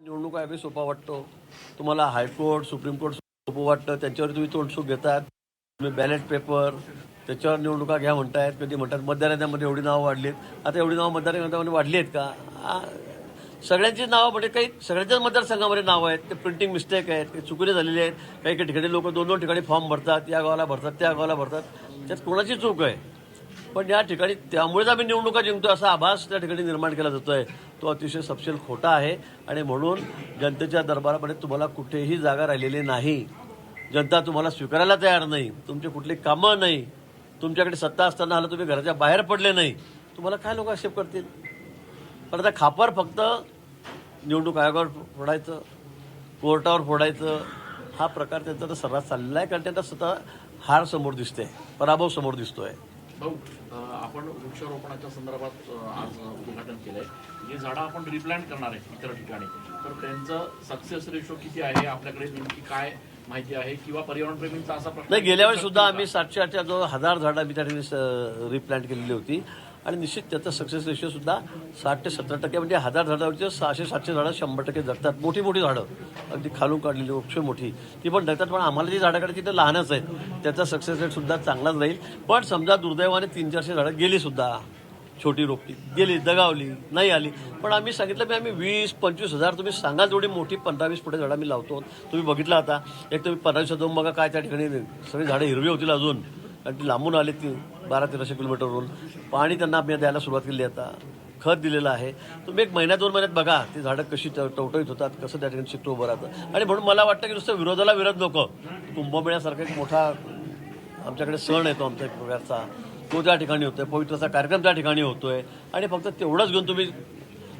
निवडणूक आयोग सोपा वाटतो तुम्हाला, हायकोर्ट सुप्रीम कोर्ट सोपं वाटतं, त्याच्यावर तुम्ही तोंडसूक घेतात. तुम्ही बॅलेट पेपर त्याच्यावर निवडणुका घ्या म्हणतायत, कधी म्हणतात मतदारांमध्ये एवढी नावं वाढलीत. आता एवढी नावं मतदारांमध्ये वाढली आहेत का? सगळ्यांची नावं म्हणजे काही सगळ्यांच्याच मतदारसंघामध्ये नावं आहेत, ते प्रिंटिंग मिस्टेक आहेत, ते चुकीने झालेले आहेत. काही काही ठिकाणी लोक 2-2 ठिकाणी फॉर्म भरतात, या गावाला भरतात त्या गावाला भरतात, त्यात कोणाची चूक आहे? पण या ठिकाणी त्यामुळेच आम्ही निवडणुका जिंकतो असा आभास त्या ठिकाणी निर्माण केला जातोय, तो अतिशय सपशेल खोटा आहे. आणि म्हणून जनतेच्या दरबारामध्ये तुम्हाला कुठेही जागा राहिलेली नाही. जनता तुम्हाला स्वीकारायला तयार नाही, तुमची कुठली कामं नाही, तुमच्याकडे सत्ता असताना आलं तुम्ही घराच्या बाहेर पडले नाही, तुम्हाला काय लोक आक्षेप करतील? पण आता खापर फक्त निवडणूक आयोगावर फोडायचं, कोर्टावर फोडायचं, हा प्रकार त्यांचा तर सर्रास चाललेला आहे. कारण त्यांना स्वतः हार समोर दिसते, पराभव समोर दिसतोय. भाऊ, आपण वृक्षारोपणाच्या संदर्भात आज उद्घाटन केलंय. जी झाडं आपण रिप्लांट करणार आहे इतर ठिकाणी, तर त्यांचं सक्सेस रेशो किती आहे, आपल्याकडे नेमकी काय माहिती आहे, किंवा पर्यावरणप्रेमींचा असा प्रश्न? नाही, गेल्या वेळी सुद्धा आम्ही 700 जो 1000 झाडं आम्ही त्या ठिकाणी रिप्लांट केलेली होती आणि निश्चित त्याचा सक्सेस रेशो सुद्धा 60 ते 70%. म्हणजे 1000 झाडावरचे 600-700 झाडं 100% जगतात. मोठी मोठी झाडं अगदी खालून काढलेली वृक्ष मोठी ती पण जगतात. पण आम्हाला जी झाडं काढायची ते लहानच आहेत, त्याचा सक्सेस रेट सुद्धा चांगलाच राहील. पण समजा दुर्दैवाने 300-400 झाडं गेली सुद्धा, छोटी रोपटी गेली, दगावली, नाही आली. पण आम्ही सांगितलं की आम्ही 20-25 हजार, तुम्ही सांगा जेवढी मोठी 15-20 फुटे झाडं आम्ही लावतो. तुम्ही बघितलं आता, एक तुम्ही 15 जाऊन बघा काय त्या ठिकाणी सगळी झाडं हिरवी होतील अजून, आणि ती लांबून आली ती 1200-1300 किलोमीटरवरून. पाणी त्यांना आम्ही द्यायला सुरुवात केली, आता खत दिलेलं आहे. तुम्ही 1 महिन्या 2 महिन्यात बघा ती झाडं कशी टवटवीत होतात, कसं त्या ठिकाणी चित्र उभं राहतं. आणि म्हणून मला वाटतं की नुसतं विरोधाला विरोध नको, कुंभमेळ्यासारखा एक मोठा आमच्याकडे सण येतो आमच्या एक प्रकारचा, तो त्या ठिकाणी होतोय, पवित्रचा कार्यक्रम त्या ठिकाणी होतोय. आणि फक्त तेवढंच घेऊन तुम्ही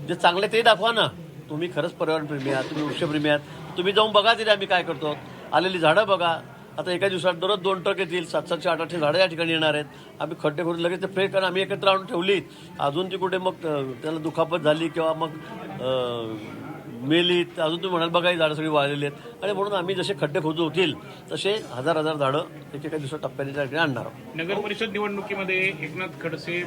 जे चांगले ते दाखवा ना. तुम्ही खरंच पर्यावरणप्रेमी आहात, तुम्ही वृक्षप्रेमी आहात, तुम्ही जाऊन बघा तरी आम्ही काय करतो. आलेली झाडं बघा. आता एका दिवसात दररोज 2 ट्रक येतील, 700-800 झाडं या ठिकाणी येणार आहेत. आम्ही खड्डे करून लगेच ते फ्रेश, कारण आम्ही एकत्र आणून ठेवली, अजून ती कुठे मग त्याला दुखापत झाली किंवा मग मेली, अजून तुम्ही म्हणाल बघा ही झाडं सगळी वाळलेली आहेत. आणि म्हणून आम्ही जसे खड्डे खोदू होतील तसे 1000 झाडं एकेका दिवसात टप्प्याने त्या ठिकाणी आणणार आहोत. नगर परिषद निवडणुकीमध्ये एकनाथ खडसे